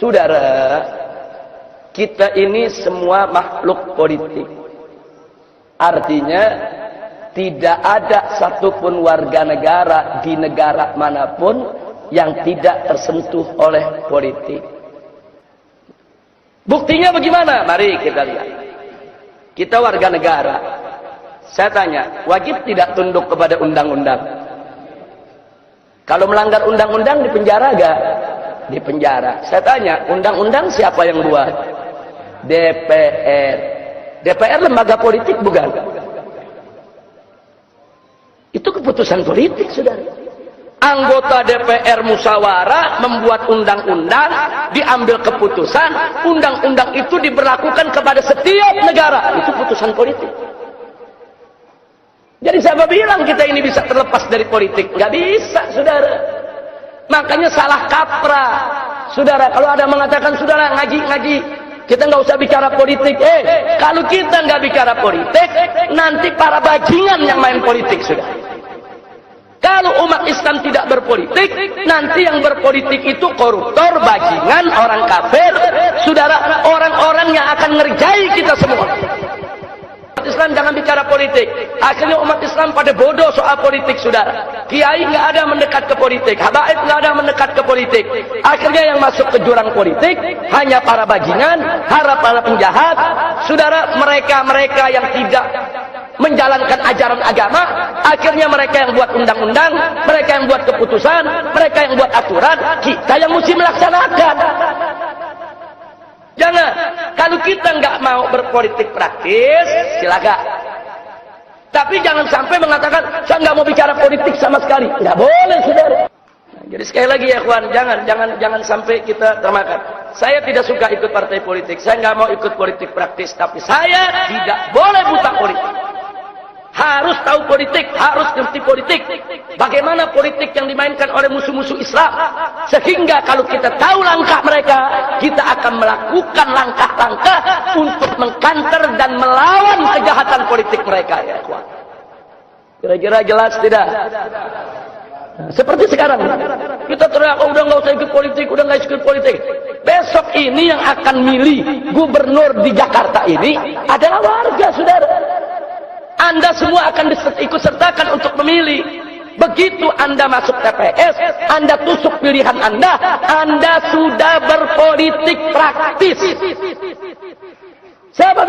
Saudara, kita ini semua makhluk politik. Artinya tidak ada satupun warga negara di negara manapun yang tidak tersentuh oleh politik. Buktinya bagaimana? Mari kita lihat. Kita warga negara. Saya tanya, wajib tidak tunduk kepada undang-undang? Kalau melanggar undang-undang dipenjara gak? Dipenjara. Saya tanya, undang-undang siapa yang buat? DPR. DPR lembaga politik bukan? Itu keputusan politik, saudara. Anggota DPR musyawarah membuat undang-undang, diambil keputusan, undang-undang itu diberlakukan kepada setiap negara. Itu putusan politik. Jadi siapa bilang kita ini bisa terlepas dari politik? Nggak bisa, saudara. Makanya salah kaprah, saudara. Kalau ada mengatakan, saudara ngaji, kita nggak usah bicara politik. Kalau kita nggak bicara politik, nanti para bajingan yang main politik, saudara. Kalau umat Islam tidak berpolitik, nanti yang berpolitik itu koruptor, bajingan, orang kafir, saudara, orang-orang yang akan ngerjai kita semua. Umat Islam jangan bicara politik. Akhirnya umat Islam pada bodoh soal politik, saudara. Kiai nggak ada mendekat ke politik, habaib nggak ada mendekat ke politik. Akhirnya yang masuk ke jurang politik hanya para bajingan, para penjahat, saudara. Mereka yang tidak menjalankan ajaran agama, akhirnya mereka yang buat undang-undang, mereka yang buat keputusan, mereka yang buat aturan, kita yang mesti melaksanakan. Jangan, kalau kita nggak mau berpolitik praktis, silakan. Tapi jangan sampai mengatakan, saya nggak mau bicara politik sama sekali. Nggak boleh, saudara. Nah, jadi sekali lagi ya, kawan, jangan sampai kita termakan. Saya tidak suka ikut partai politik. Saya nggak mau ikut politik praktis. Tapi saya tidak boleh buta politik. Harus tahu politik, harus ngerti politik. Bagaimana politik yang dimainkan oleh musuh-musuh Islam. Sehingga kalau kita tahu langkah mereka, kita akan melakukan langkah-langkah untuk mengkanter dan melawan kejahatan politik mereka. Ya, kira-kira jelas tidak? Nah, seperti sekarang, kita teriak, oh, udah nggak usah ikut politik, udah nggak ikut politik. Besok ini yang akan milih gubernur di Jakarta ini adalah warga, saudara. Anda semua akan ikut sertakan untuk memilih. Begitu Anda masuk TPS, Anda tusuk pilihan Anda sudah berpolitik praktis. Siapa